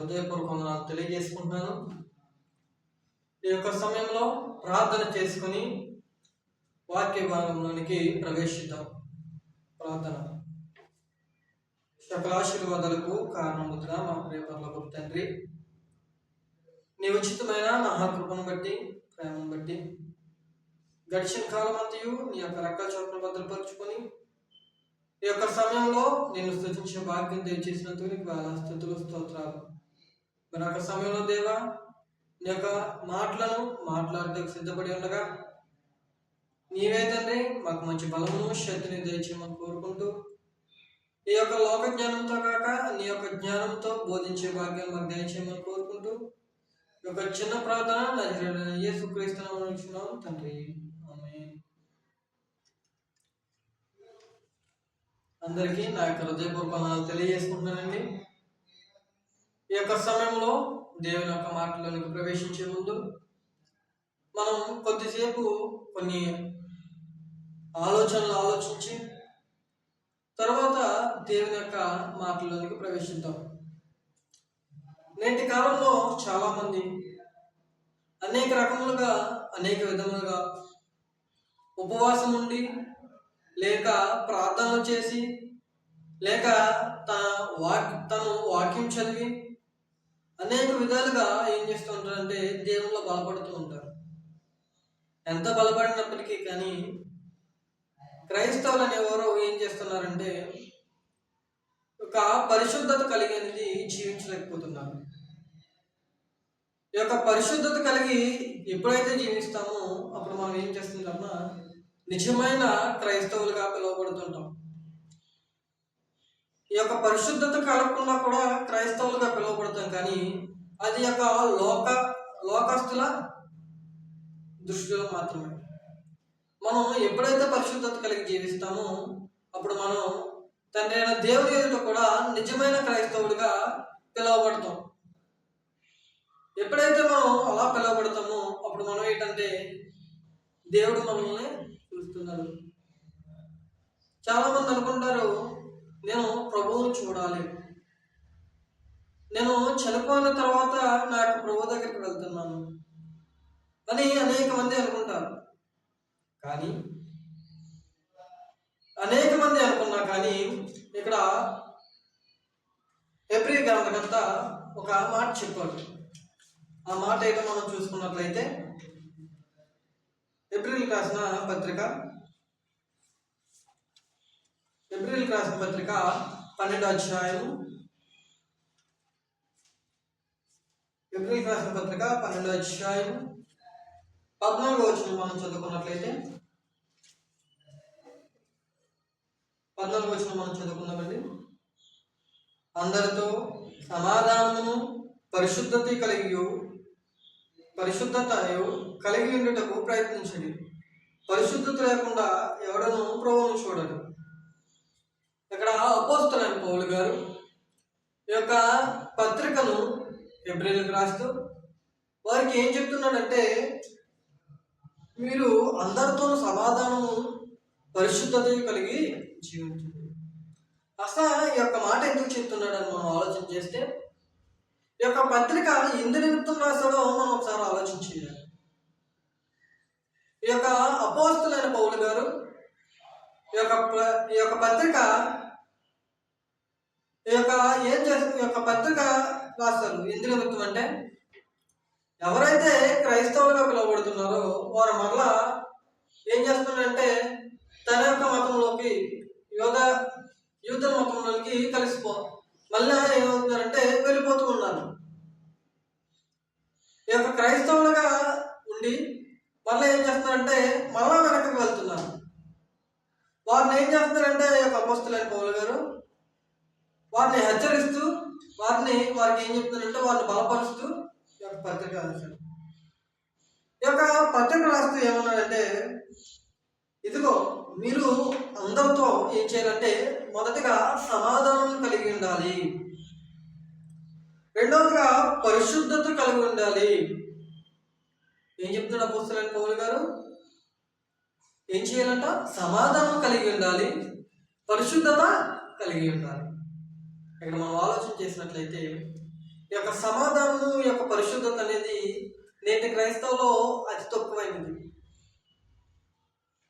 హృదయపూర్వక వందనాలు తెలియజేసుకుంటున్నాను. ఈ యొక్క సమయంలో ప్రార్థన చేసుకుని వాక్య భాగంలోనికి ప్రవేశిద్దాం. ప్రార్థన. సకల ఆశీర్వాదాలకు కారణముగా మా ప్రియ పరలోకపు తండ్రి, నీ ఉచితమైన మహాకృపను బట్టి, ప్రేమను బట్టి గడిచిన కాలం అంతయు నీ యొక్క రెక్కల చోటును భద్రపరుచుకొని ఈ యొక్క సమయంలో నేను స్తుతించే భాగ్యం దయచేసినందుకు నీకు వేల స్తుతులు, స్తోత్రాలు. మరి ఒక సమయంలో దేవా, నీ యొక్క మాటలను మాట్లాడడానికి సిద్ధపడి ఉండగా నీవే తండ్రి మాకు మంచి బలమును శక్తిని దయచేయమని కోరుకుంటూ, ఈ యొక్క లోక జ్ఞానంతో కాక నీ యొక్క జ్ఞానంతో బోధించే భాగ్యాన్ని మాకు దయచేయమని కోరుకుంటూ ఈ యొక్క చిన్న ప్రార్థన నజరేయుడైన యేసుక్రీస్తు నామమున అడుగుచున్నాము తండ్రి, ఆమేన్. అందరికీ నా యొక్క హృదయపూర్వక వందనాలు తెలియజేసుకుంటున్నానండి. ఈ యొక్క సమయంలో దేవుని యొక్క మాటలోనికి ప్రవేశించే ముందు మనం కొద్దిసేపు కొన్ని ఆలోచనలు ఆలోచించి తర్వాత దేవుని యొక్క మాటలోనికి ప్రవేశిద్దాం. నేటి కాలంలో చాలామంది అనేక రకములుగా అనేక విధములుగా ఉపవాసం ఉండి, లేక ప్రార్థనలు చేసి, లేక తను వాక్యం చదివి అనేక విధాలుగా ఏం చేస్తూ ఉంటారంటే దేవునిలో బలపడుతూ ఉంటారు. ఎంత బలపడినప్పటికీ కానీ క్రైస్తవులు అనేవారు ఏం చేస్తున్నారంటే ఒక పరిశుద్ధత కలిగినది జీవించలేకపోతున్నారు. ఈ యొక్క పరిశుద్ధత కలిగి ఎప్పుడైతే జీవిస్తామో అప్పుడు మనం ఏం చేస్తుంటామో నిజమైన క్రైస్తవులుగా పిలువబడుతుంటాం. ఈ యొక్క పరిశుద్ధత కలగకుండా కూడా క్రైస్తవులుగా పిలువబడతాం, కానీ అది యొక్క లోకస్తుల దృష్టిలో మాత్రమే. మనం ఎప్పుడైతే పరిశుద్ధత కలిగి జీవిస్తామో అప్పుడు మనం తండ్రి అయిన దేవుని ఎదుట కూడా నిజమైన క్రైస్తవులుగా పిలువబడతాం. ఎప్పుడైతే మనం అలా పిలువబడతామో అప్పుడు మనం ఏంటంటే దేవుడు మనల్ని చూస్తున్నాడు. చాలా మంది అనుకుంటారు, నేను ప్రభువును చూడాలి, నేను చనిపోయిన తర్వాత నా యొక్క ప్రభు దగ్గరికి వెళ్తున్నాను అని అనేక మంది అనుకుంటారు. కానీ అనేక మంది అనుకున్నా కానీ ఇక్కడ హెబ్రీ గ్రంథకర్త ఒక మాట చెప్పాడు. ఆ మాట ఏదో మనం చూసుకున్నట్లయితే ఏప్రిల్కి రాసిన పత్రిక 12వ అధ్యాయం, ఏప్రిల్కి రాసిన పత్రిక 12వ అధ్యాయం 14వ వచనం మనం చదువుకున్నట్లయితే 14వ వచనం మనం చదువుకున్నామండి. అందరితో సమాధానమును పరిశుద్ధత కలిగి ఉండుటకు ప్రయత్నించండి. పరిశుద్ధత లేకుండా ఎవడను ప్రభువును చూడడు. ఇక్కడ అపోస్తలుడైన పౌలు గారు ఈ యొక్క పత్రికను హెబ్రీయులకు రాస్తూ వారికి ఏం చెప్తున్నాడంటే, మీరు అందరితో సమాధానము పరిశుద్ధత కలిగి జీవించండి. అసలు ఈ యొక్క మాట ఎందుకు చెప్తున్నాడని మనం ఆలోచన చేస్తే, ఈ యొక్క పత్రిక ఎందు నిమిత్తం రాస్తాడో మనం ఒకసారి ఆలోచించాలి. ఈ యొక్క అపోస్తలుడైన పౌలు గారు ఈ యొక్క పత్రిక ఈ యొక్క పత్రిక రాస్తారు ఎందు నిమిత్తం అంటే, ఎవరైతే క్రైస్తవులుగా పిలువబడుతున్నారో వారు మరలా ఏం చేస్తున్నారంటే తన యొక్క మతంలోకి యూద మతంలోకి మళ్ళీ ఏమవుతున్నారంటే వెళ్ళిపోతూ ఉన్నారు. ఈ యొక్క క్రైస్తవులుగా ఉండి మళ్ళీ ఏం చేస్తున్నారంటే మళ్ళా వెనక్కి వెళ్తున్నారు. వారిని ఏం చేస్తున్నారంటే ఈ యొక్క అపోస్తలుడైన పౌలు గారు వారిని హెచ్చరిస్తూ వారికి ఏం చెప్తున్నారంటే వారిని బలపరుస్తూ ఈ యొక్క పత్రిక రాశారు. ఈ యొక్క పత్రిక రాస్తూ ఏమన్నారంటే, ఇదిగో మీరు అందరితో ఏం చేయాలంటే మొదటిగా సమాధానం కలిగి ఉండాలి, రెండవదిగా పరిశుద్ధత కలిగి ఉండాలి. ఏం చెప్తున్నాడు అపోస్తలుడైన పౌలు గారు? ఏం చేయాలంట? సమాధానం కలిగి ఉండాలి, పరిశుద్ధత కలిగి ఉండాలి. ఇక్కడ మనం ఆలోచన చేసినట్లయితే ఈ యొక్క సమాధానము, ఈ యొక్క పరిశుద్ధత అనేది నేటి క్రైస్తవులో అతి తక్కువైనది.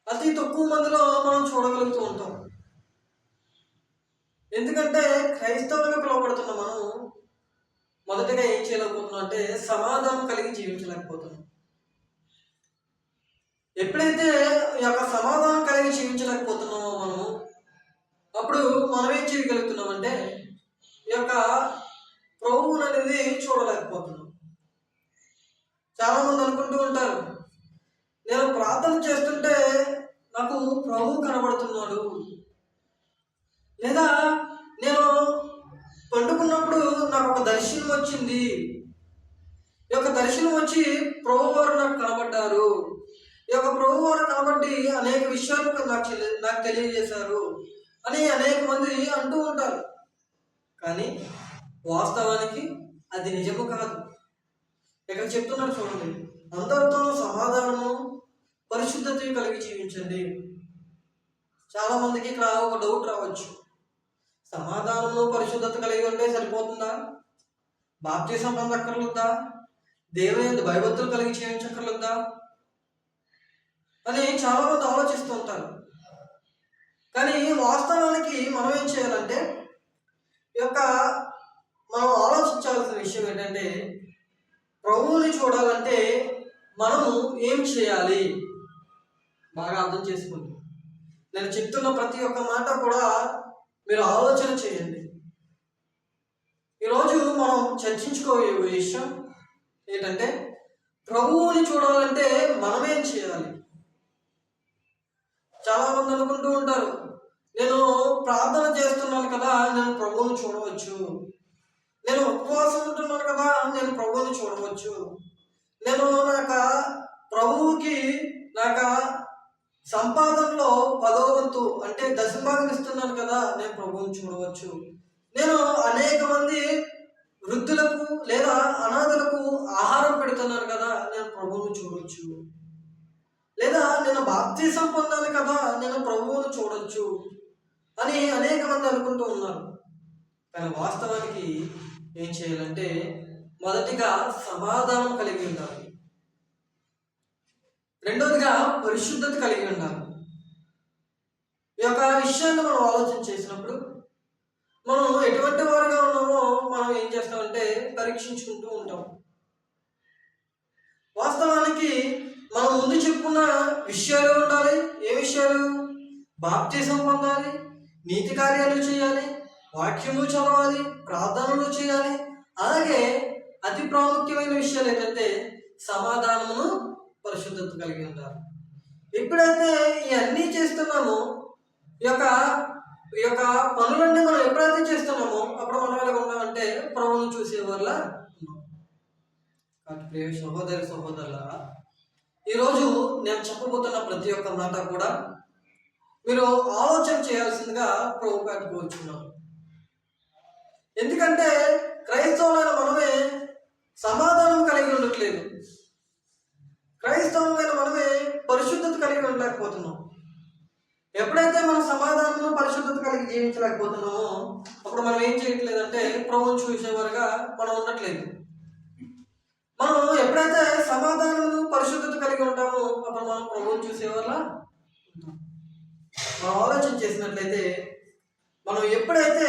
అతి తక్కువ మందిలో మనం చూడగలుగుతూ ఉంటాం. ఎందుకంటే క్రైస్తవులుగా పిలువబడుతున్న మనం మొదటగా ఏం చేయలేకపోతున్నాం అంటే సమాధానం కలిగి జీవించలేకపోతున్నాం. ఎప్పుడైతే ఈ యొక్క సమాధానం కలిగి జీవించలేకపోతున్నామో మనము, అప్పుడు మనం ఏం చేయగలుగుతున్నామంటే ఈ యొక్క ప్రభువుని అనేది చూడలేకపోతున్నాం. చాలా మంది అనుకుంటూ ఉంటారు, నేను ప్రార్థన చేస్తుంటే నాకు ప్రభువు కనబడుతున్నాడు, లేదా నేను పండుకున్నప్పుడు నాకు ఒక దర్శనం వచ్చింది, ఈ యొక్క దర్శనం వచ్చి ప్రభు వారు నాకు కనబడ్డారు, ఈ యొక్క ప్రభు వారు కనబడి అనేక విషయాలు నాకు తెలియజేశారు అని అనేక మంది అంటూ ఉంటారు. కానీ వాస్తవానికి అది నిజము కాదు. ఇక్కడ చెప్తున్నారు చూడండి, అందరితో సమాధానము పరిశుద్ధత కలిగి జీవించండి. చాలా మందికి ఇక్కడ ఒక డౌట్ రావచ్చు, సమాధానము పరిశుద్ధత కలిగి ఉంటే సరిపోతుందా? బాప్తిసం పొందక్కర్లేదా? దేవుని భయభక్తులు కలిగి జీవించక్కర్లేదా అని చాలా మంది ఆలోచిస్తూ ఉంటారు. కానీ వాస్తవానికి మనం ఏం చేయాలంటే ఈ యొక్క మనం ఆలోచించాల్సిన విషయం ఏంటంటే, ప్రభువుని చూడాలంటే మనము ఏం చేయాలి బాగా అర్థం చేసుకోండి. నేను చెప్తున్న ప్రతి ఒక్క మాట కూడా మీరు ఆలోచన చేయండి. ఈరోజు మనం చర్చించుకోయే విషయం ఏంటంటే, ప్రభువుని చూడాలంటే మనం ఏం చేయాలి. చాలా మంది అనుకుంటూ ఉంటారు, నేను ప్రార్థన చేస్తున్నాను కదా నేను ప్రభువుని చూడవచ్చు, నేను ఉపవాసం ఉంటున్నాను కదా నేను ప్రభువుని చూడవచ్చు, నేను ప్రభువుకి సంపాదనలో 10వ వంతు అంటే దశభాగం ఇస్తున్నాను కదా నేను ప్రభువుని చూడవచ్చు, నేను అనేక మంది వృద్ధులకు లేదా అనాథలకు ఆహారం పెడుతున్నాను కదా నేను ప్రభువుని చూడవచ్చు, లేదా నేను బాప్తిసం పొందాను కదా నేను ప్రభువుని చూడొచ్చు అని అనేక మంది అనుకుంటూ ఉన్నారు. కానీ వాస్తవానికి ఏం చేయాలంటే మొదటిగా సమాధానం కలిగి ఉండాలి, రెండవదిగా పరిశుద్ధత కలిగి ఉండాలి. ఈ యొక్క విషయాన్ని మనం ఆలోచన చేసినప్పుడు మనం ఎటువంటి వారుగా ఉన్నామో మనం ఏం చేస్తామంటే పరీక్షించుకుంటూ ఉంటాం. వాస్తవానికి మనం ముందు చెప్పుకున్న విషయాలు ఉండాలి. ఏ విషయాలు? బాప్తిసం పొందాలి, నీతి కార్యాలు చేయాలి, వాక్యము చదవాలి, ప్రార్థనలు చేయాలి. అలాగే అతి ప్రాముఖ్యమైన విషయాలు ఏంటంటే సమాధానమును పరిశుద్ధత కలిగి ఉండాలి. ఎప్పుడైతే ఇవన్నీ చేస్తున్నామో ఈ యొక్క పనులన్నీ మనం ఎప్పుడైతే చేస్తున్నామో అప్పుడు మనం ఎలా ఉన్నామంటే ప్రభువును చూసే వల్ల ప్రియ సహోదరి సహోదరులారా, ఈరోజు నేను చెప్పబోతున్న ప్రతి ఒక్క మాట కూడా మీరు ఆలోచన చేయాల్సిందిగా ప్రభు గారికి కోరుచున్నాను. ఎందుకంటే క్రైస్తవులైన మనమే సమాధానం కలిగి ఉండట్లేదు, క్రైస్తవులైన మనమే పరిశుద్ధత కలిగి ఉండలేకపోతున్నాం. ఎప్పుడైతే మనం సమాధానం పరిశుద్ధత కలిగి జీవించలేకపోతున్నామో అప్పుడు మనం ఏం చేయట్లేదంటే ప్రభువును చూసేవారుగా మనం ఉండట్లేదు. మనం ఎప్పుడైతే సమాధానం పరిశుద్ధత కలిగి ఉంటామో అప్పుడు మనం ప్రభువును చూసేవాళ్ళ ఉంటాం. మనం ఆలోచన చేసినట్లయితే మనం ఎప్పుడైతే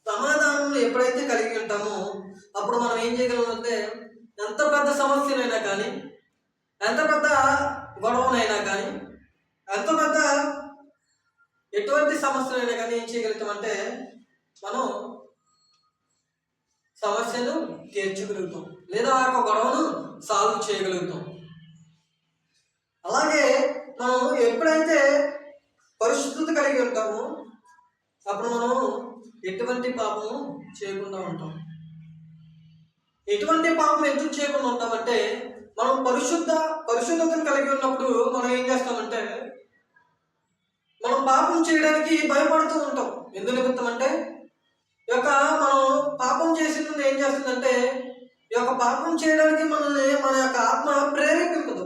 సమాధానం కలిగి ఉంటామో అప్పుడు మనం ఏం చేయగలమంటే ఎంత పెద్ద సమస్యనైనా కానీ, ఎంత పెద్ద గొడవనైనా కానీ, ఎంత పెద్ద ఎటువంటి సమస్యనైనా కానీ ఏం చేయగలుగుతామంటే మనం సమస్యను తీర్చగలుగుతాం, లేదా ఒక గొడవను సాల్వ్ చేయగలుగుతాం. అలాగే మనం ఎప్పుడైతే పరిశుద్ధత కలిగి ఉంటామో అప్పుడు మనం ఎటువంటి పాపము చేయకుండా ఉంటాం. ఎటువంటి పాపం ఎందుకు చేయకుండా ఉంటామంటే మనం పరిశుద్ధతను కలిగి ఉన్నప్పుడు మనం ఏం చేస్తామంటే మనం పాపం చేయడానికి భయపడుతూ ఉంటాం. ఎందుకు నిమిత్తం అంటే మనం పాపం చేసిన ఏం చేస్తుందంటే ఈ యొక్క పాపం చేయడానికి మన యొక్క ఆత్మ ప్రేరేపించదు.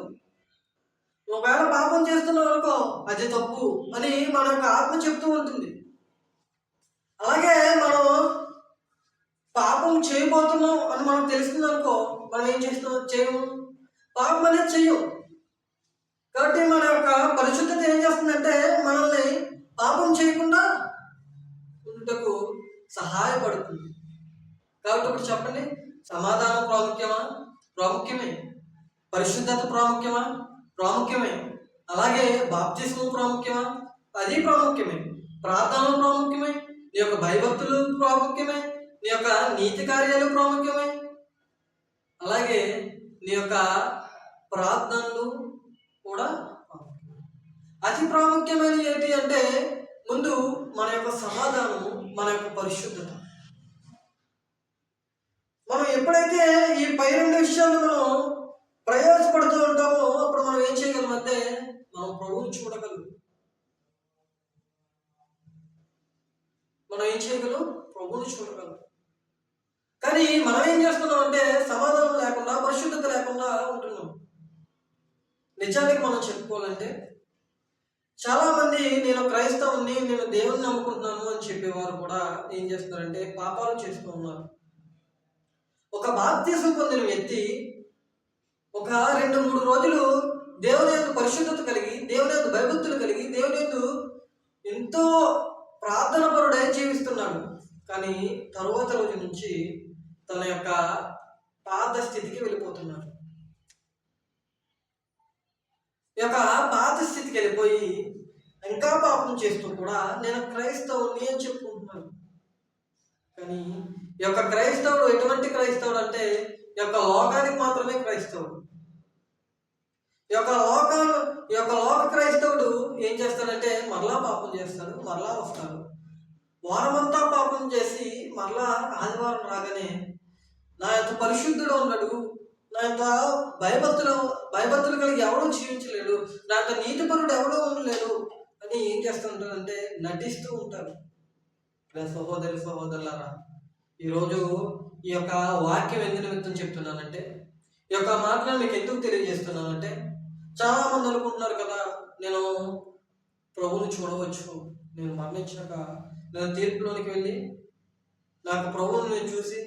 ఒకవేళ పాపం చేస్తున్నాం అనుకో అది తప్పు అని మన యొక్క ఆత్మ చెప్తూ ఉంటుంది. అలాగే మనం పాపం చేయబోతున్నాం అని మనకు తెలిసింది అనుకో, మనం ఏం చేస్తున్నాం? చేయము, పాపం అనేది చెయ్యం. కాబట్టి మన యొక్క పరిశుద్ధత ఏం చేస్తుందంటే మనల్ని పాపం చేయకుండా ఉండుటకు సహాయపడుతుంది. కాబట్టి ఇప్పుడు చెప్పండి, సమాధానం ప్రాముఖ్యమా? ప్రాముఖ్యమే. పరిశుద్ధత ప్రాముఖ్యమా? ప్రాముఖ్యమే. అలాగే బాప్తిస్మం ప్రాముఖ్యమా? అది ప్రాముఖ్యమే. ప్రార్థనలు ప్రాముఖ్యమే. నీ యొక్క భయభక్తులు ప్రాముఖ్యమే. నీ యొక్క నీతి కార్యాలు ప్రాముఖ్యమే. అలాగే నీ యొక్క ప్రార్థనలు కూడా అతి ప్రాముఖ్యమైన ఏంటి అంటే ముందు మన యొక్క సమాధానము, మన యొక్క పరిశుద్ధత. మనం ఎప్పుడైతే ఈ పై రెండు విషయాలు మనం ప్రయాసపడుతూ ఉంటామో అప్పుడు మనం ఏం చేయగలం అంటే మనం ప్రభువుని చూడగలం. మనం ఏం చేయగలం? ప్రభువుని చూడగలం. కానీ మనం ఏం చేస్తున్నాం అంటే సమాధానం లేకుండా, పరిశుద్ధత లేకుండా ఉంటున్నాం. నిజానికి మనం చెప్పుకోవాలంటే చాలా మంది నేను క్రైస్తవుని, నేను దేవుని నమ్ముకుంటున్నాను అని చెప్పేవారు కూడా ఏం చేస్తున్నారంటే పాపాలు చేస్తూ ఉన్నారు. ఒక బాప్తిసం పొందిన వ్యక్తి ఒక 2-3 రోజులు దేవుని యొక్క పరిశుద్ధత కలిగి, దేవుని యొక్క భయభక్తులు కలిగి, దేవుని యొక్క ఎంతో ప్రార్థన పరుడై జీవిస్తున్నాడు. కానీ తరువాత రోజు నుంచి తన యొక్క పాత స్థితికి వెళ్ళిపోతున్నాడు. ఈ యొక్క పాత స్థితికి వెళ్ళిపోయి ఇంకా పాపం చేస్తూ కూడా నేను క్రైస్తవుని అని చెప్పుకుంటున్నాను. కానీ ఈ యొక్క క్రైస్తవుడు ఎటువంటి క్రైస్తవుడు అంటే ఈ యొక్క లోకానికి మాత్రమే క్రైస్తవుడు. ఈ యొక్క లోక క్రైస్తవుడు ఏం చేస్తాడంటే మరలా పాపం చేస్తాడు, మరలా వస్తాడు. వారమంతా పాపం చేసి మరలా ఆదివారం రాగానే నా యొక్క పరిశుద్ధుడు ఉన్నాడు, నా యొక్క భయభక్తులు కలిగి ఎవడూ జీవించలేడు, నా యొక్క నీతిపరుడు ఎవడో ఉండలేడు అని ఏం చేస్తుంటారంటే నటిస్తూ ఉంటారు. సహోదరులారా, ఈరోజు ఈ యొక్క వాక్యం ఎందుకు నిమిత్తం చెప్తున్నానంటే, ఈ యొక్క మాటలను మీకు ఎందుకు తెలియజేస్తున్నానంటే, చాలా మంది అనుకుంటున్నారు కదా నేను ప్రభువుని చూడవచ్చు, నేను మరణించాక నేను తీర్పులోనికి వెళ్ళి నాకు ప్రభువుని నేను చూసి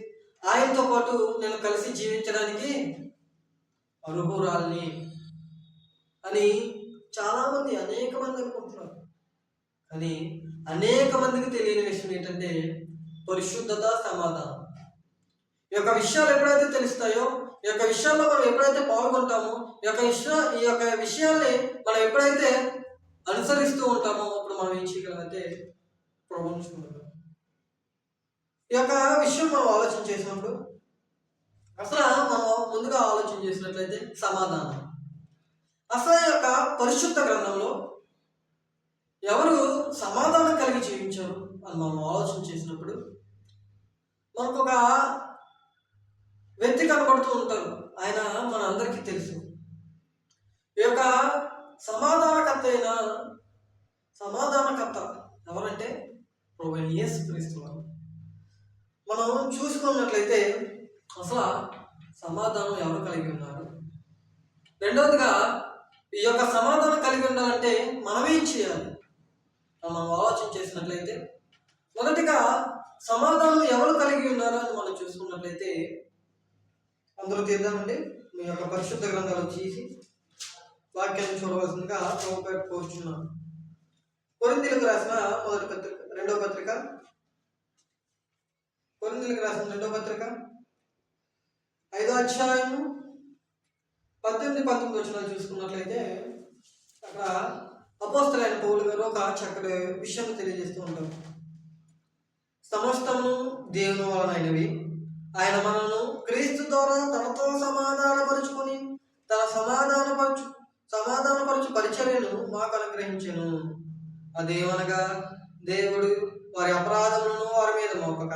ఆయనతో పాటు నేను కలిసి జీవించడానికి అర్హురాల్ని అని చాలామంది, అనేక మంది అనుకుంటున్నారు. కానీ అనేక మందికి తెలియని విషయం ఏంటంటే పరిశుద్ధత, సమాధానం. ఈ యొక్క విషయాలు ఎప్పుడైతే తెలుస్తాయో, ఈ యొక్క విషయాల్లో మనం ఎప్పుడైతే పాల్గొంటామో, ఈ యొక్క విషయాల్ని మనం ఎప్పుడైతే అనుసరిస్తూ ఉంటామో అప్పుడు మనం ఏం చేయగలమంటే ప్రభువుని చూడగలం. ఈ యొక్క విషయం మనం ఆలోచన చేసినప్పుడు అసలు మనం ముందుగా ఆలోచన చేసినట్లయితే సమాధానం. అసలు ఈ యొక్క పరిశుద్ధ గ్రంథంలో ఎవరు సమాధానం కలిగి జీవించారు అని మనం ఆలోచన చేసినప్పుడు మనకు ఒక వ్యక్తి కనబడుతూ ఉంటారు. ఆయన మన అందరికీ తెలుసు. ఈ యొక్క సమాధానకర్త ఎవరంటే ప్రభువైన యేసుక్రీస్తు వారు. మనం చూసుకున్నట్లయితే అసలు సమాధానం ఎవరు కలిగి ఉన్నారు? రెండవదిగా ఈ యొక్క సమాధానం కలిగి ఉండాలంటే మనం ఏం చేయాలి మనం ఆలోచన చేసినట్లయితే, మొదటిగా సమాధానం ఎవరు కలిగి ఉన్నారో అని మనం చూసుకున్నట్లయితే అందరూ తీద్దామండి. మీ యొక్క పరిశుద్ధ గ్రంథాలు తీసి వాక్యాన్ని చూడవలసిందిగా ప్రభుపేట కోరుచున్నాను. కొరింథీయులకు రాసిన రెండవ పత్రిక కొరింథీయులకు రాసిన 2వ పత్రిక 5వ అధ్యాయము 18-19 వచనాలు చూసుకున్నట్లయితే అక్కడ అపోస్తలుడైన పౌలు గారు ఒక చక్కటి విషయం తెలియజేస్తూ ఉంటారు. సమస్తము దేవుని వలనైనవి, ఆయన మనను క్రీస్తు ద్వారా తనతో సమాధానపరుచుకొని తన సమాధానపరచు పరిచర్యను మాకు అనుగ్రహించెను. అదేమనగా దేవుడు వారి అపరాధములను వారి మీద మోపక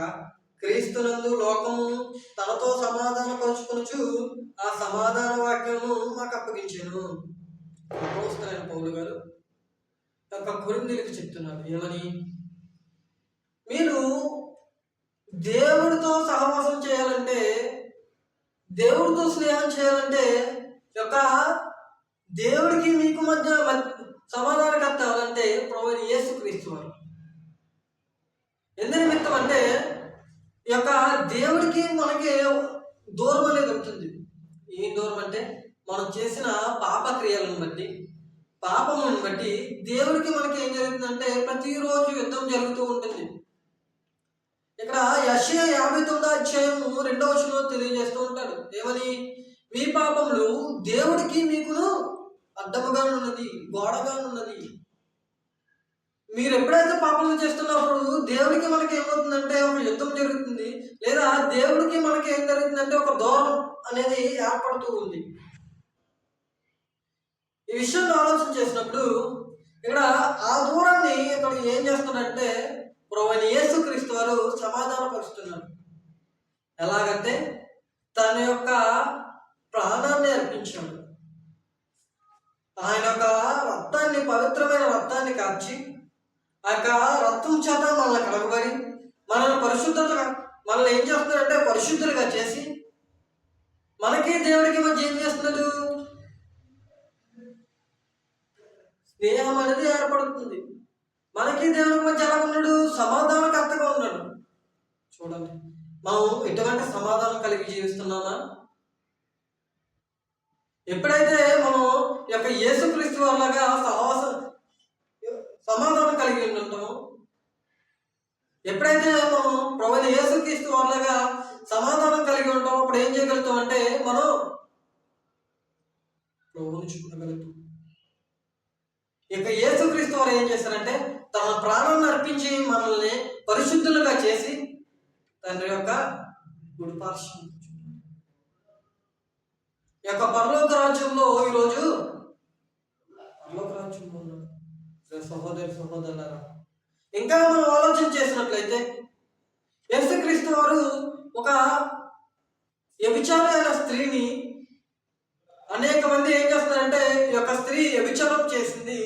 క్రీస్తునందు లోకమును తనతో సమాధానపరుచుకొనుచు ఆ సమాధాన వాక్యము మాకు అప్పగించెను. అపోస్తలుడైన పౌలు గారు ఒక కొరింథీయులకు చెప్తున్నారు ఏమని? మీరు దేవుడితో సహవాసం చేయాలంటే, దేవుడితో స్నేహం చేయాలంటే యొక్క దేవుడికి మీకు మధ్య సమాధానకర్త అవ్వాలంటే ప్రభువైన యేసుక్రీస్తు వారు. ఎందు నిమిత్తం అంటే ఈ యొక్క దేవుడికి మనకి దూరం అనేది ఉంటుంది. ఏం దూరం అంటే మనం చేసిన పాప క్రియలను బట్టి, పాపములను బట్టి దేవుడికి మనకి ఏం జరుగుతుందంటే ప్రతిరోజు యుద్ధం జరుగుతూ ఉంటుంది. ఇక్కడ యెషయా 59వ అధ్యాయము 2వ వచనంలో తెలియజేస్తూ ఉంటాడు. ఏమని? మీ పాపములు దేవుడికి మీకును అడ్డముగా ఉన్నది, గోడగా ఉన్నది. మీరు ఎప్పుడైతే పాపం చేస్తున్నప్పుడు దేవుడికి మనకి ఏమవుతుందంటే ఒక యుద్ధం జరుగుతుంది, లేదా దేవుడికి మనకి ఏం జరుగుతుందంటే ఒక దూరం అనేది ఏర్పడుతూ ఉంది. ఈ విషయాన్ని ఆలోచన చేసినప్పుడు ఇక్కడ ఆ దూరాన్ని ఇక్కడ ఏం చేస్తున్నాడంటే ప్రభువైన యేసుక్రీస్తు వారు సమాధానపరుస్తున్నారు. ఎలాగంటే తన యొక్క ప్రాణాన్ని అర్పించాడు. ఆయన యొక్క రక్తాన్ని, పవిత్రమైన రక్తాన్ని కార్చి ఆ యొక్క రక్తం చేత మనల్ని కడగబడి మనల్ని మనల్ని ఏం చేస్తున్నాడంటే పరిశుద్ధులుగా చేసి మనకి దేవుడికి మధ్య ఏం చేస్తున్నాడు? స్నేహం అనేది ఏర్పడుతుంది. మనకి దేవుడికి మధ్య ఎలా ఉన్నాడు? సమాధానకర్తగా ఉన్నాడు. చూడండి, మనం ఎటువంటి సమాధానం కలిగి జీవిస్తున్నామా? ఎప్పుడైతే మనం ఈ యొక్క యేసుక్రీస్తు వాళ్ళగా సమాధానం కలిగి ఉంటామో, ఎప్పుడైతే మనం ప్రభువైన యేసుక్రీస్తు వాళ్ళగా సమాధానం కలిగి ఉంటామో అప్పుడు ఏం చేయగలుగుతాం అంటే మనం ప్రభువుని చూడగలుగుతాం. ఇక యేసుక్రీస్తు వారు ఏం చేశారంటే తన ప్రాణాన్ని అర్పించి మనల్ని పరిశుద్ధులుగా చేసి తండ్రి యొక్క గుడిపార్శ్వం ఈ యొక్క పరలోక రాజ్యంలో ఈరోజు పరలోక రాజ్యంలో ఉన్నాడు. సహోదరులారా, ఇంకా మనం ఆలోచన చేసినట్లయితే యేసుక్రీస్తు వారు ఒక వ్యభిచారి అయిన స్త్రీని అనేక మంది ఏం చేస్తున్నారంటే ఈ యొక్క స్త్రీ వ్యభిచారం చేసింది,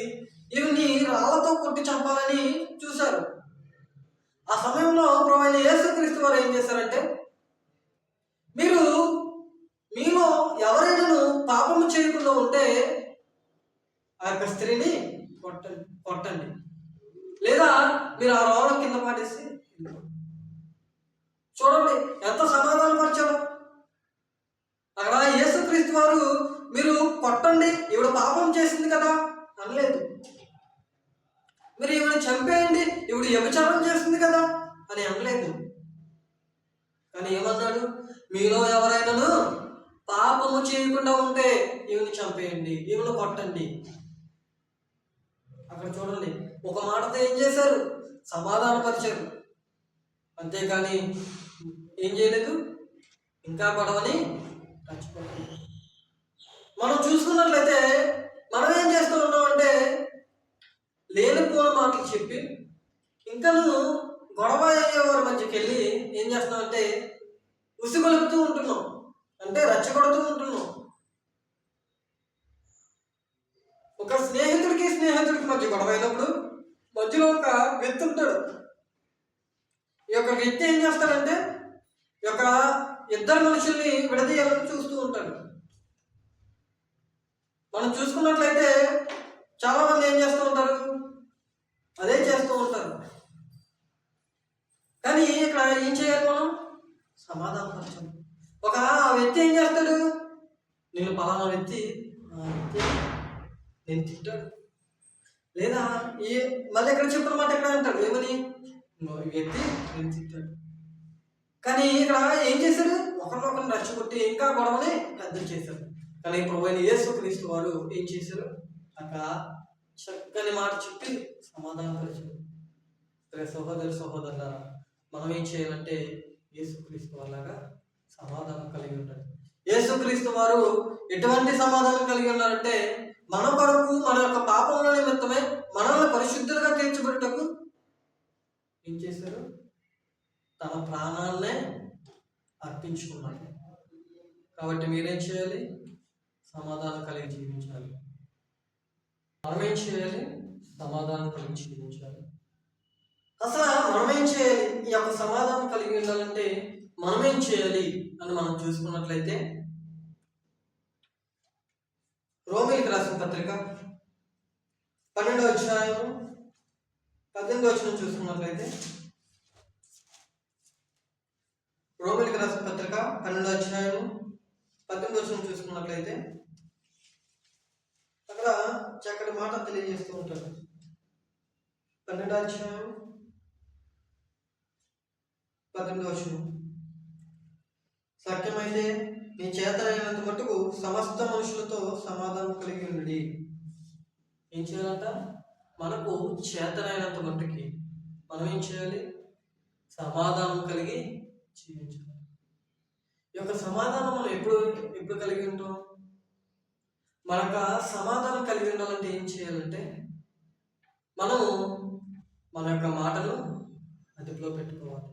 ఈవిని రాళ్లతో కొట్టి చంపాలని చూశారు. ఆ సమయంలో ప్రభువైన యేసుక్రీస్తు వారు ఏం చేశారంటే మీలో ఎవరైనా పాపము చేయకుండా ఉంటే ఆ యొక్క స్త్రీని కొట్టండి, లేదా మీరు ఆ రాళ్ళ కింద పాటేసి. చూడండి ఎంత సమాధానపరిచాడు అక్కడ యేసుక్రీస్తు వారు. మీరు కొట్టండి, ఈవిడ పాపం చేసింది కదా అనలేదు. మీరు ఈవిడ చంపేయండి, ఈవిడ వ్యభిచారం చేసింది కదా అని అనలేదు. కానీ ఏమన్నాడు? మీలో ఎవరైనాను పాపము చేయకుండా ఉంటే ఈవిని చంపేయండి, ఈవిని కొట్టండి. అక్కడ చూడండి, ఒక మాటతో ఏం చేశారు? సమాధానపరిచారు. అంతేకాని ఏం చేయలేదు, ఇంకా గొడవని రచ్చిపోతుంది. మనం చూసుకున్నట్లయితే మనం ఏం చేస్తూ ఉన్నామంటే లేనిపోని మాటలు చెప్పి ఇంకను గొడవ అయ్యేవారి మధ్యకి వెళ్ళి ఏం చేస్తున్నామంటే ఉసిగొలుపుతూ ఉంటున్నాం, అంటే రెచ్చగొడుతూ ఉంటున్నాం. ఒక స్నేహితుడికి మధ్య గొడవ అయినప్పుడు మధ్యలో ఒక వ్యక్తి ఉంటాడు. ఈ యొక్క వ్యక్తి ఏం చేస్తాడంటే ఈ యొక్క ఇద్దరు మనుషుల్ని విడదీయాలని చూస్తూ ఉంటాడు. మనం చూసుకున్నట్లయితే చాలా మంది ఏం చేస్తూ ఉంటారు? అదే చేస్తూ ఉంటారు. కానీ ఇక్కడ ఏం చేయాలి? మనం సమాధానపరచాలి. ఒక వ్యక్తి ఏం చేస్తాడు? నేను పలానా వ్యక్తి నేను తింటాడు, లేదా మళ్ళీ ఇక్కడ చెప్పిన మాట ఎక్కడ అంటాడు? ఏమని? ఈ వ్యక్తి నేను తింటాడు. కానీ ఇక్కడ ఏం చేశాడు? ఒకరినొకరిని రెచ్చగొట్టి ఇంకా గొడవని పెద్ద చేశాడు. కానీ ప్రభువైన యేసుక్రీస్తు వారు ఏం చేశారు? అక్కడ చక్కని మాట చెప్పి సమాధానపరిచారు. సహోదరులారా, మనం ఏం చేయాలంటే యేసుక్రీస్తు వాళ్ళగా సమాధానం కలిగి ఉంటాడు. యేసుక్రీస్తు వారు ఎటువంటి సమాధానం కలిగి ఉన్నారంటే మన కొరకు, మన యొక్క పాపముల నిమిత్తమే మనల్ని పరిశుద్ధులుగా తీర్చబెట్టకు ఏం చేశారు? తన ప్రాణాలనే అర్పించుకున్నాడు. కాబట్టి మీరేం చేయాలి? సమాధానం కలిగి జీవించాలి. మనమేం చేయాలి? సమాధానం కలిగి జీవించాలి. అసలు మనమేం చేయాలి? ఈ యొక్క సమాధానం కలిగి ఉండాలంటే మనమేం చేయాలి అని మనం చూసుకున్నట్లయితే రోమీయులకు రాసిన పత్రిక 12వ అధ్యాయం 18వ వచనం చూసుకున్నట్లయితే రోమిలికి రాసిన పత్రిక 12వ అధ్యాయం 18వ వచనం చూసుకున్నట్లయితే అక్కడ చక్కటి మాట తెలియజేస్తూ ఉంటారు. 12వ అధ్యాయం 18వ వచనం, సత్యమైతే మీ చేతనైనంత మట్టుకు సమస్త మనుషులతో సమాధానం కలిగి ఉండి. ఏం చేయాలంట? మనకు చేతనైనంత మట్టుకి మనం ఏం చేయాలి? సమాధానం కలిగి జీవించాలి. ఈ యొక్క సమాధానం మనం ఎప్పుడు కలిగి ఉంటాం? మనకు సమాధానం కలిగి ఉండాలంటే ఏం చేయాలంటే మనము మన యొక్క మాటలు అదుపులో పెట్టుకోవాలి.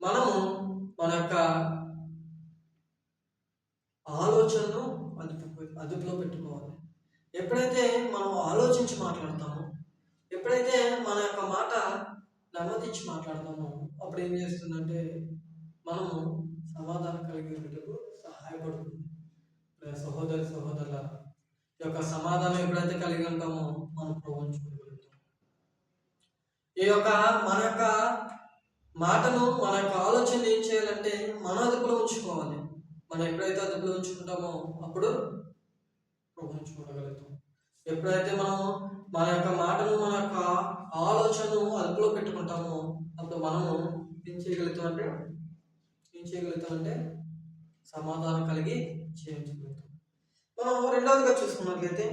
మనము మన యొక్క ఆలోచనను అదుపులో పెట్టుకోవాలి. ఎప్పుడైతే మనం ఆలోచించి మాట్లాడతామో, ఎప్పుడైతే మన యొక్క మాట నెమ్మదించి మాట్లాడతామో, అప్పుడు ఏం చేస్తుందంటే మనము సమాధానం కలిగి ఉండేందుకు సహాయపడుతుంది. సహోదరుల యొక్క సమాధానం ఎప్పుడైతే కలిగి ఉంటామో మనం ప్రభువుని చూడగలుగుతాం. ఈ యొక్క మన యొక్క మాటను, మన యొక్క ఆలోచన ఏం చేయాలంటే మన అదుపులో ఉంచుకోవాలి. మనం ఎప్పుడైతే అదుపులో ఉంచుకుంటామో అప్పుడు ప్రభువుని చూడగలుగుతాం. ఎప్పుడైతే మనం మన యొక్క మాటను, మన యొక్క ఆలోచనను అదుపులో పెట్టుకుంటామో అప్పుడు మనము ఏం చేయగలుగుతామంటే సమాధానం కలిగి జీవించగలుగుతాం. మనం రెండవదిగా చూసుకున్నట్లయితే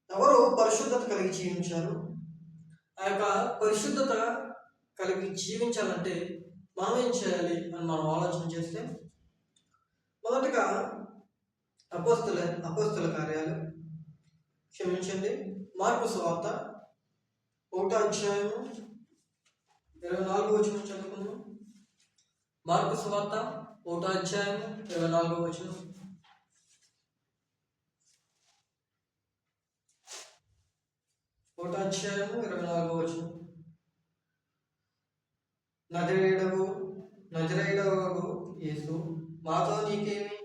ఎవరు పరిశుద్ధత కలిగి జీవించారు? ఆ యొక్క పరిశుద్ధత కలిగి జీవించాలంటే మనం ఏం చేయాలి అని మనం ఆలోచన చేస్తే, మొదటగా అపోస్తల కార్యాలు మార్కు సువార్త 1వ అధ్యాయం 24వ వచనం చదువుకుందాం. మార్కు సువార్త 1వ అధ్యాయం 24వ వచనం. అధ్యాయము 24వ వచనం. నజరేయుడగు యేసు, మాతో నీకేమి?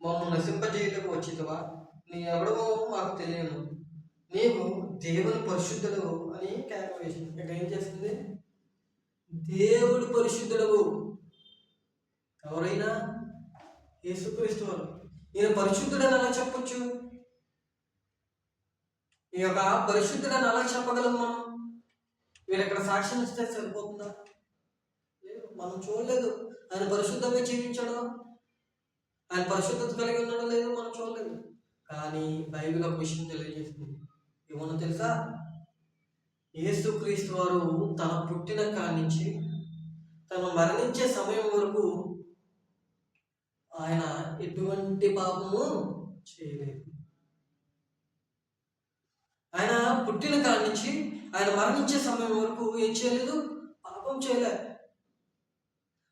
మమ్ము నశింపజేయుటకు వచ్చితవా? నీ ఎవడవో మాకు తెలియను, నీవు దేవుని పరిశుద్ధుడు అని కేక వేసింది. ఇక్కడ ఏం చేస్తుంది? దేవుడు పరిశుద్ధుడు. ఎవరైనా యేసుక్రీస్తు వారు. ఈయన పరిశుద్ధుడని ఎలా చెప్పొచ్చు? ఈ యొక్క పరిశుద్ధుడని ఎలా చెప్పగలం మనం? మీరు ఇక్కడ సాక్ష్యం ఇస్తే సరిపోతుందా? లేదు, మనం చూడలేదు. ఆయన పరిశుద్ధంగా జీవించడం, ఆయన పరిశుద్ధత కలిగి ఉండడం లేదు, మనం చూడలేదు. కానీ బైబిల్ ఒక విషయం తెలియజేస్తుంది. ఏమన్నా తెలుసా? యేసుక్రీస్తు వారు తన పుట్టిన కాడి నుంచి తను మరణించే సమయం వరకు ఆయన ఎటువంటి పాపము చేయలేదు. ఆయన పుట్టిన కాడి నుంచి ఆయన మరణించే సమయం వరకు ఏం చేయలేదు? పాపం చేయలేదు.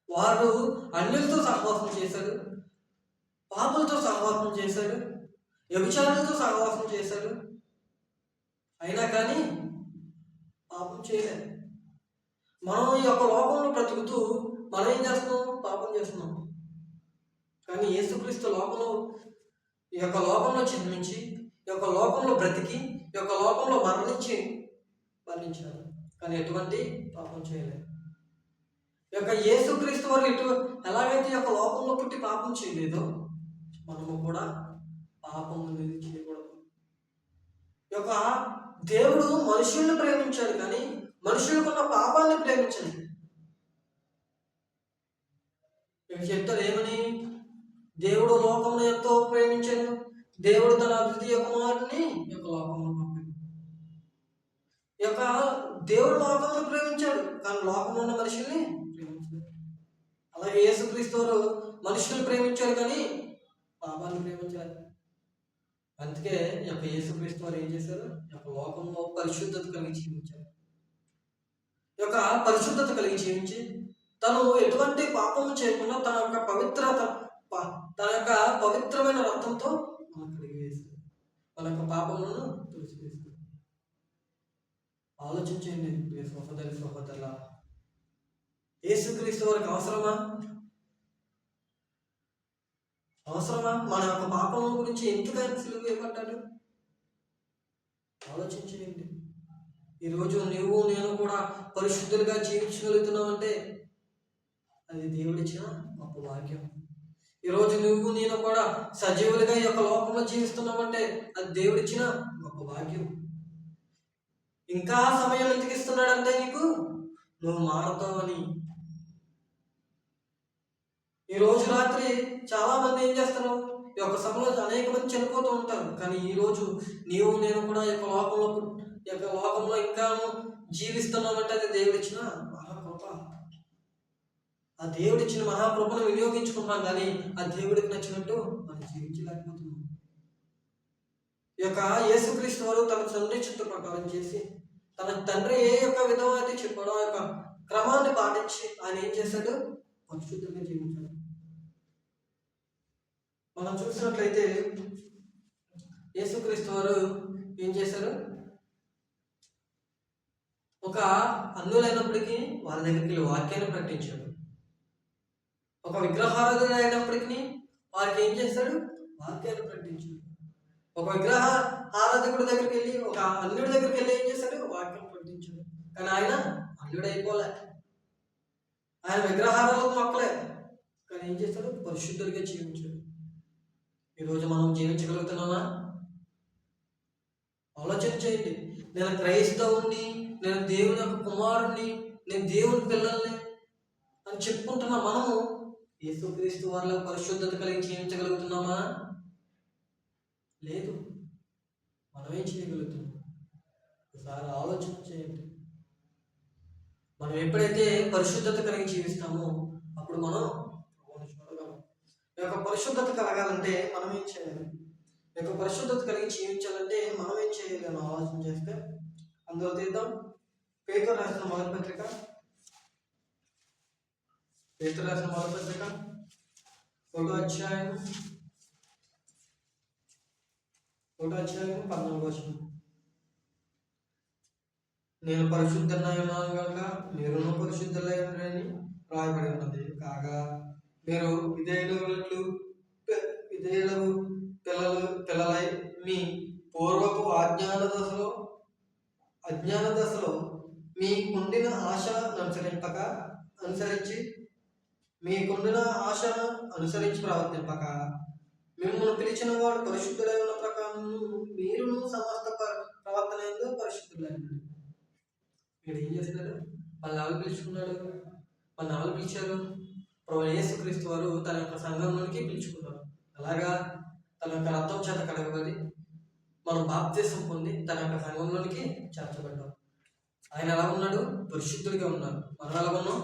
వారు అన్యులతో సహవాసం చేశాడు, పాపులతో సహవాసం చేశాడు, వ్యభిచారులతో సహవాసం చేశాడు. అయినా కానీ పాపం చేయలేదు. మనం ఈ యొక్క లోకంలో బ్రతుకుతూ మనం ఏం చేస్తున్నాం? పాపం చేస్తున్నాం. కానీ యేసుక్రీస్తు ఈ యొక్క లోకంలో జన్మించి, ఈ యొక్క లోకంలో బ్రతికి, ఈ యొక్క లోకంలో మరణించాడు. కానీ ఎటువంటి పాపం చేయలేదు. ఈ యొక్క యేసుక్రీస్తు వారు ఎలాగైతే ఈ యొక్క లోకంలో పుట్టి పాపం చేయలేదో, మనము కూడా పాపం అనేది చేయకూడదు. ఈ యొక్క దేవుడు మనుషుల్ని ప్రేమించాడు, కానీ మనుషులకున్న పాపాన్ని ప్రేమించండి. ఇక్కడ చెప్తారు ఏమని? దేవుడు లోకమును ఎంతో ప్రేమించాడు, దేవుడు తన అద్వితీయ కుమారుని ఈ యొక్క లోకంలో పంపాడు. ఈ యొక్క దేవుడు లోకంలో ప్రేమించాడు, కానీ లోకంలో ఉన్న మనుషుల్ని ప్రేమించాడు. అలాగే యేసుక్రీస్తు వారు మనుషుల్ని ప్రేమించారు, కానీ పాపాన్ని ప్రేమించారు. అందుకే ఈ యొక్క యేసుక్రీస్తు వారు ఏం చేశారు? ఈ యొక్క లోకంలో పరిశుద్ధత కలిగి జీవించారు. ఈ యొక్క పరిశుద్ధత కలిగి జీవించి తను ఎటువంటి పాపము చేయకుండా తన యొక్క పవిత్రమైన రక్తంతో మనం కలిగి వేశారు. మన యొక్క పాపములను తుడిచివేశారు. ఆలోచించండి సహోదరుల, యేసుక్రీస్తు వారికి అవసరమా? మన యొక్క పాపం గురించి ఎందుకు ఆయన సిలువ వేయబడ్డాడు? ఆలోచించండి. ఈరోజు నువ్వు నేను కూడా పరిశుద్ధులుగా జీవించగలుగుతున్నావు అంటే అది దేవుడిచ్చిన గొప్ప భాగ్యం. ఈరోజు నువ్వు నేను కూడా సజీవులుగా ఈ యొక్క లోకంలో జీవిస్తున్నామంటే అది దేవుడిచ్చిన గొప్ప భాగ్యం. ఇంకా సమయం ఎందుకు ఇస్తున్నాడంటే నీకు నువ్వు మారతావని. ఈ రోజు రాత్రి చాలా మంది ఏం చేస్తారు, ఈ యొక్క సభలో అనేక మంది చనిపోతూ ఉంటారు. కానీ ఈ రోజు నీవు నేను కూడా ఈ యొక్క లోకంలో ఇంకా జీవిస్తున్నామంటే అది దేవుడిచ్చిన మహాకృప. ఆ దేవుడిచ్చిన మహాకృపను వినియోగించుకుంటాం, కానీ ఆ దేవుడికి నచ్చినట్టు మనం జీవించలేకపోతున్నాం. ఈ యొక్క యేసుక్రీస్తు వారు తన తండ్రి చిత్త ప్రకారం చేసి తన తండ్రి ఏ యొక్క విధంగా అయితే చెప్పాడో ఆ యొక్క క్రమాన్ని పాటించి ఆయన ఏం చేశాడు, పరిశుద్ధంగా జీవించాడు. మనం చూసినట్లయితే యేసుక్రీస్తు వారు ఏం చేశారు, ఒక అన్యులైనప్పటికీ వాళ్ళ దగ్గరికి వెళ్ళి వాక్యాన్ని ప్రకటించాడు. ఒక విగ్రహారాధన అయినప్పటికీ వారికి ఏం చేశాడు, వాక్యాన్ని ప్రకటించాడు. ఒక విగ్రహ ఆరాధకుడి దగ్గరికి వెళ్ళి ఒక అన్యుడి దగ్గరికి వెళ్ళి ఏం చేశాడు, వాక్యం ప్రకటించాడు. కానీ ఆయన అన్యుడు అయిపోలే, ఆయన విగ్రహారాధన మొక్కలే, కానీ ఏం చేశాడు, పరిశుద్ధుడిగా జీవించాడు. ఈరోజు మనం జీవించగలుగుతున్నామా? ఆలోచన చేయండి. నేను క్రైస్తవుని, నేను దేవుని యొక్క కుమారుణ్ణి, నేను దేవుని పిల్లల్ని అని చెప్పుకుంటున్నా మనము యేసుక్రీస్తు వారిలో పరిశుద్ధత కలిగి జీవించగలుగుతున్నామా? లేదు. మనం ఏం చేయగలుగుతున్నాం? ఒకసారి ఆలోచన చేయండి. మనం ఎప్పుడైతే పరిశుద్ధత కలిగి జీవిస్తామో అప్పుడు మనం చూడగలం. ఈ యొక్క పరిశుద్ధత కలగాలంటే మనం ఏం చేయాలి? ఈ యొక్క పరిశుద్ధత కలిగి జీవించాలంటే మనం ఏం చేయాలి అని ఆలోచన చేస్తే అందులో తీద్దాం. పేతురు రాసిన మొదటి పత్రిక 1వ అధ్యాయం 14వ. నేను పరిశుద్ధుడనైనాను కనుక మీరును పరిశుద్ధులైనని రాయబడి ఉన్నది. కాగా మీరు పిల్లలై మీ పూర్వపు అజ్ఞాన దశలో మీకుండిన ఆశను అనుసరించి ప్రవర్తింపక మిమ్మల్ని పిలిచిన వాడు పరిశుద్ధులై ఉన్న ప్రకారం మీరును సమస్త ప్రవర్తన పరిశుద్ధులైనాడు. ఇక్కడ ఏం చేస్తున్నాడు? వాళ్ళని ఎవరు పిలుచుకున్నాడు? వాళ్ళని ఎవరు పిలిచారు? ప్రభు యేసుక్రీస్తు వారు తన యొక్క సంఘంలోనికి పిలుచుకున్నారు. అలాగా తన యొక్క రక్తం చేత కడగబడి మనం బాప్తిసం పొంది తన యొక్క సంఘంలోనికి చేర్చబడ్డాం. ఆయన ఎలా ఉన్నాడు? పరిశుద్ధుడిగా ఉన్నాడు. మనం ఎలా ఉన్నాం?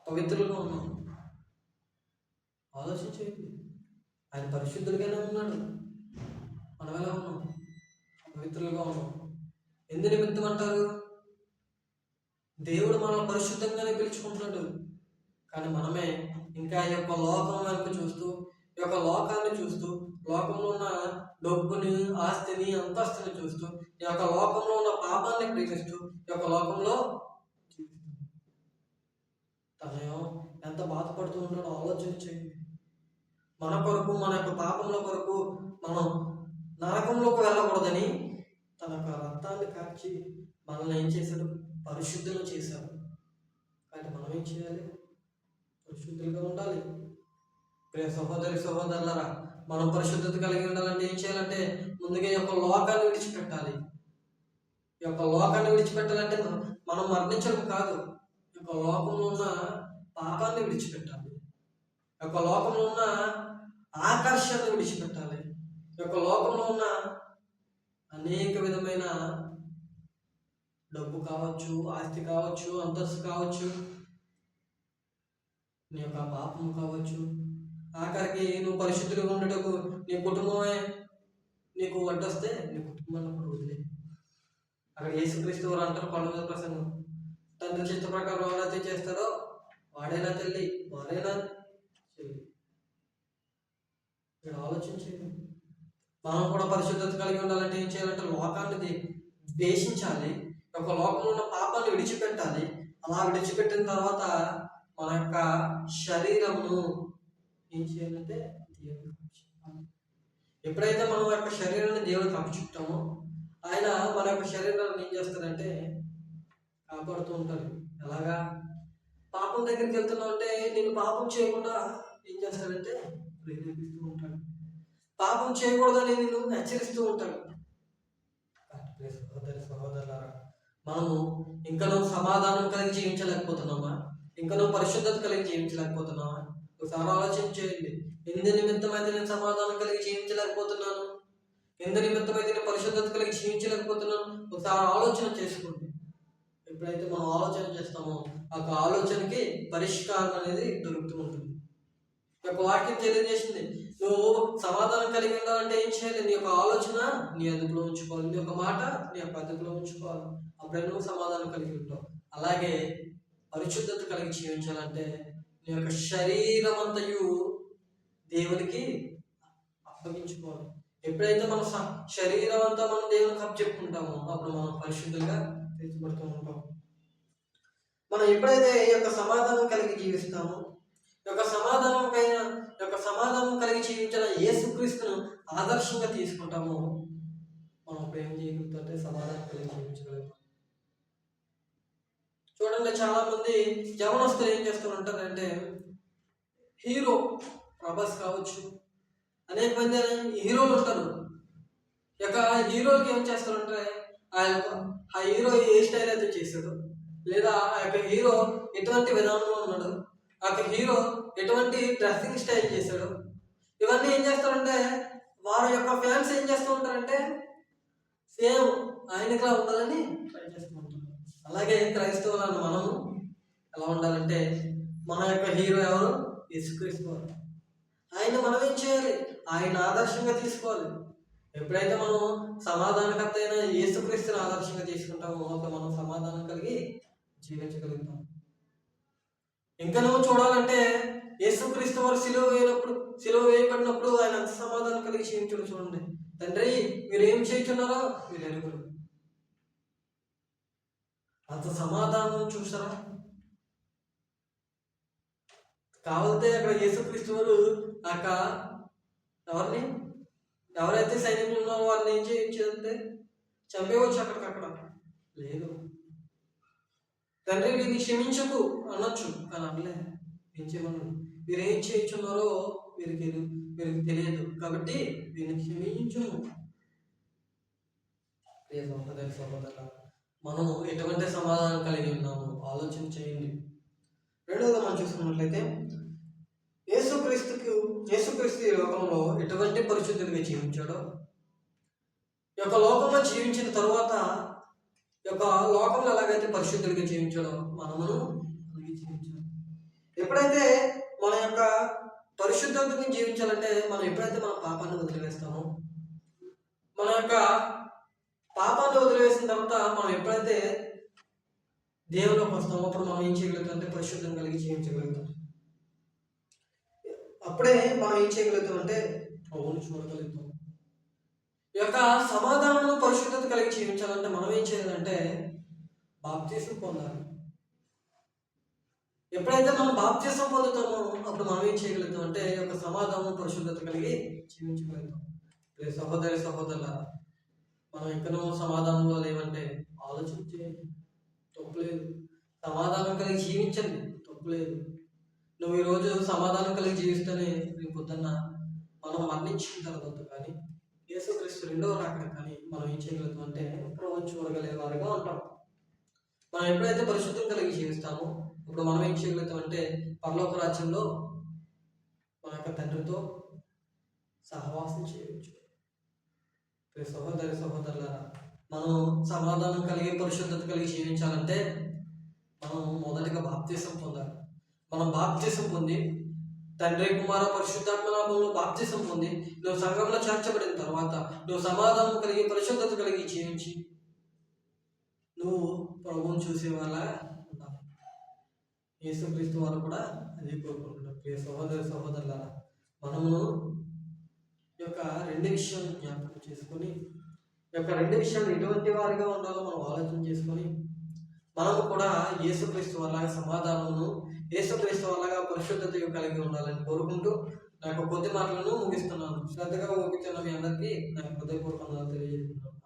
పవిత్రులుగా ఉన్నాం. ఆలోచించేది. ఆయన పరిశుద్ధుడిగానే ఉన్నాడు. మనం ఎలా ఉన్నాం? పవిత్రులుగా ఉన్నాం. ఎందు నిమిత్తం అంటారు? దేవుడు మనల్ని పరిశుద్ధంగానే పిలుచుకుంటున్నాడు. కానీ మనమే ఇంకా ఈ యొక్క లోకం వైపు చూస్తూ, ఈ యొక్క లోకాన్ని చూస్తూ, లోకంలో ఉన్న డబ్బుని, ఆస్తిని, అంతస్తుని చూస్తూ, ఈ యొక్క లోకంలో ఉన్న పాపాన్ని ప్రేమిస్తూ ఈ యొక్క లోకంలో తనయో ఎంత బాధపడుతూ ఉన్నాడో ఆలోచన చేయండి. మన కొరకు, మన యొక్క పాపంలో కొరకు మనం నరకంలోకి వెళ్ళకూడదని తన యొక్క రక్తాన్ని కార్చి మనల్ని ఏం చేశాడు? పరిశుద్ధులు చేశాడు. కానీ మనం ఏం చేయాలి? పరిశుద్ధులుగా ఉండాలి. ప్రియ సహోదరులారా, మనం పరిశుద్ధత కలిగి ఉండాలంటే ఏం చేయాలంటే ముందుగా ఈ యొక్క లోకాన్ని విడిచిపెట్టాలి. ఈ యొక్క లోకాన్ని విడిచిపెట్టాలంటే మనం మరణించడం కాదు, ఈ యొక్క లోకంలో ఉన్న పాపాన్ని విడిచిపెట్టాలి. ఈ యొక్క లోకంలో ఉన్న ఆకర్షణను విడిచిపెట్టాలి. ఈ యొక్క లోకంలో ఉన్న అనేక విధమైన డబ్బు కావచ్చు, ఆస్తి కావచ్చు, అంతస్తు కావచ్చు, నీ యొక్క పాపం కావచ్చు, ఆఖరికి నువ్వు పరిశుద్ధులుగా ఉండటకు నీ కుటుంబమే నీకు వడ్డొస్తే నీ కుటుంబాన్ని కూడా వదిలే. అక్కడ యేసుక్రీస్తు వారు అంటారు పండుగ ప్రసంగం, తండ్రి చిత్త ప్రకారం ఎవరైతే చేస్తారో వాడైనా తల్లి, వారైనా చెల్లి. ఇక్కడ ఆలోచించేది. మనం కూడా పరిశుద్ధత కలిగి ఉండాలంటే ఏం చేయాలంటే లోకాన్ని ద్వేషించాలి. ఒక లోకంలో ఉన్న పాపాన్ని విడిచిపెట్టాలి. అలా విడిచిపెట్టిన తర్వాత మన యొక్క శరీరమును ఏం చేయాలంటే దేవుడికి అప్పచెప్పాలి. ఎప్పుడైతే మనం యొక్క శరీరాన్ని దేవుడికి అప్పచెప్తామో ఆయన మన యొక్క శరీరాన్ని ఏం చేస్తారంటే కాపాడుతూ ఉంటారు. ఎలాగా? పాపం దగ్గరికి వెళ్తున్నావు అంటే నేను పాపం చేయకుండా ఏం చేస్తాడంటే ప్రేరేపిస్తూ ఉంటాడు. పాపం చేయకూడదని నేను హెచ్చరిస్తూ ఉంటాడు. సహోదరులారా, మనము ఇంకనూ సమాధానం కలిగి జీవించలేకపోతున్నామా? ఇంకనూ పరిశుద్ధత కలిగి జీవించలేకపోతున్నామా? ఒకసారి ఆలోచన చేయండి. ఎందు నిమిత్తమైతే నేను సమాధానం కలిగి జీవించలేకపోతున్నాను, ఎందు నిమిత్తమైతే నేను పరిశుద్ధత కలిగి జీవించలేకపోతున్నాను, ఒకసారి ఆలోచన చేసుకోండి. ఎప్పుడైతే మనం ఆలోచన చేస్తామో ఆ ఆలోచనకి పరిష్కారం అనేది దొరుకుతూ ఉంటుంది. ఈ యొక్క వాక్యం తెలియజేసింది, నువ్వు సమాధానం కలిగి ఉండాలంటే ఏం చేయాలి? నీ యొక్క ఆలోచన నీ అదుపులో ఉంచుకోవాలి, నీ యొక్క మాట నీ యొక్క అదుపులో ఉంచుకోవాలి. అప్పుడే నువ్వు సమాధానం కలిగి ఉంటావు. అలాగే పరిశుద్ధత కలిగి జీవించాలంటే నీ యొక్క శరీరం అంతయు దేవునికి అప్పగించుకోవాలి. ఎప్పుడైతే మన శరీరం అంతా మనం దేవునికి అప్పచెప్పుకుంటామో అప్పుడు మనం పరిశుద్ధంగా తీర్చబడుతూ ఉంటాం. మనం ఎప్పుడైతే ఈ యొక్క సమాధానం కలిగి జీవిస్తామో, ఈ యొక్క సమాధానం కలిగి జీవించిన యేసుక్రీస్తును ఆదర్శంగా తీసుకుంటామో మనం ప్రేమ చేయగలుగుతుంటే సమాధానం కలిగి జీవించగలుగుతాం. చూడండి, చాలా మంది యవనస్తులు ఏం చేస్తూ ఉంటారంటే, హీరో ప్రభాస్ కావచ్చు, అనేక మంది హీరోలు ఉంటారు. ఈ యొక్క హీరోలకి ఏం చేస్తారంటే ఆ హీరో ఏ స్టైల్ అయితే చేశాడు, లేదా ఆ యొక్క హీరో ఎటువంటి విధానంలో ఉన్నాడు, ఆ యొక్క హీరో ఎటువంటి డ్రెస్సింగ్ స్టైల్ చేశాడు, ఇవన్నీ ఏం చేస్తారంటే వారి యొక్క ఫ్యాన్స్ ఏం చేస్తూ ఉంటారంటే సేమ్ ఆయనకిలా ఉండాలని ట్రై చేస్తూ ఉంటారు. అలాగే క్రైస్తవులను మనము ఎలా ఉండాలంటే మన యొక్క హీరో ఎవరు? యేసుక్రీస్తు వారు. ఆయన మనం ఏం చేయాలి? ఆయన ఆదర్శంగా తీసుకోవాలి. ఎప్పుడైతే మనం సమాధానకర్త అయిన యేసుక్రీస్తుని ఆదర్శంగా తీసుకుంటామో అప్పుడు మనం సమాధానం కలిగి జీవించగలుగుతాం. ఇంకా నువ్వు చూడాలంటే యేసుక్రీస్తు వారు సిలువ వేయబడినప్పుడు ఆయన అంత సమాధానం కలిగి జీవించడం చూడండి. తండ్రి, మీరు ఏం చేస్తున్నారో మీరు ఎరుగురు. అంత సమాధానం చూసారా? కావాలంటే అక్కడ యేసుక్రీస్తు వారు అక్క ఎవరైతే సైనికులు ఉన్నారో వారిని ఏం చేయించదంటే చంపేవచ్చు అక్కడికక్కడ. లేదు, తండ్రి వీరిని క్షమించకు అనొచ్చు, కానీ అనలే. ఏం చేయమన్నాడు? వీరు ఏం చేయించున్నారో వీరికి తెలియదు, కాబట్టి వీరిని క్షమించు. మనము ఎటువంటి సమాధానం కలిగి ఉన్నాము ఆలోచన చేయండి. రెండవది మనం చూసుకున్నట్లయితే యేసుక్రీస్తు ఈ లోకంలో ఎటువంటి పరిశుద్ధుడిగా జీవించాడో, ఈ యొక్క లోకంలో జీవించిన తరువాత ఈ యొక్క లోకంలో ఎలాగైతే పరిశుద్ధుడిగా జీవించాడో మనమును అలాగే జీవించాలి. ఎప్పుడైతే మన యొక్క పరిశుద్ధతని జీవించాలంటే మనం ఎప్పుడైతే మన పాపాన్ని వదిలివేస్తామో, మన యొక్క పాపాన్ని వదిలివేసిన తర్వాత మనం ఎప్పుడైతే దేవుళ్ళకి వస్తామో అప్పుడు మనం ఏం చేయగలుగుతాం అంటే పరిశుద్ధం కలిగి జీవించగలుగుతాం. అప్పుడే మనం ఏం చేయగలుగుతాం అంటే ప్రభువుని చూడగలుగుతాం. ఈ యొక్క సమాధానం పరిశుద్ధత కలిగి జీవించాలంటే మనం ఏం చేయాలంటే బాప్తీసం పొందాలి. ఎప్పుడైతే మనం బాప్తీసం పొందుతామో అప్పుడు మనం ఏం చేయగలుగుతాం అంటే ఈ యొక్క సమాధానం పరిశుద్ధత కలిగి జీవించగలుగుతాం. సహోదరులారా, మనం ఎక్కడో సమాధానంలో లేవంటే ఆలోచన చేయండి, తప్పులేదు. సమాధానం కలిగి జీవించండి, తప్పులేదు. నువ్వు ఈరోజు సమాధానం కలిగి జీవిస్తేనే రేపు పొద్దున్న మనం మరణించిన తర్వాత కానీ యేసుక్రీస్తు రెండవ రాకడ కానీ మనం ఏం చేయగలుగుతాం అంటే ప్రభువుని చూడగలిగే వారిగా ఉంటాం. మనం ఎప్పుడైతే పరిశుద్ధం కలిగి జీవిస్తామో ఇప్పుడు మనం ఏం చేయగలుగుతాం అంటే పరలోక రాజ్యంలో మన యొక్క తండ్రితో సహవాసం చేయవచ్చు. సహోదరులారా, మనం సమాధానం కలిగి పరిశుద్ధత కలిగి జీవించాలంటే మనం మొదటిగా బాప్తీసం పొందాలి. మనం బాప్తీసం పొంది తండ్రి కుమార పరిశుద్ధాత్మ నామములో బాప్తీసం పొంది నువ్వు సంఘంలో చేర్చబడిన తర్వాత నువ్వు సమాధానం కలిగి పరిశుద్ధత కలిగి జీవించి నువ్వు ప్రభువుని చూసేవాళ్ళ ఉండాలి. యేసుక్రీస్తు వారు కూడా అదే కోరుకుంటున్నారు. ప్రియ సహోదరులారా, మనము ఈ యొక్క రెండు విషయాలు జ్ఞాపకం చేసుకొని ఈ యొక్క రెండు విషయాలు ఎటువంటి వారిగా ఉండాలో మనం ఆలోచన చేసుకొని మనము కూడా యేసుక్రీస్తు వల్లగా సమాధానమును యేసుక్రీస్తు వల్లగా పరిశుద్ధత కలిగి ఉండాలని కోరుకుంటూ నా యొక్క కొద్ది మాటలను ముగిస్తున్నాను. శ్రద్ధగా ఓపికన్న మీ అందరికీ నా హృదయపూర్వకంగా తెలియజేస్తున్నాను.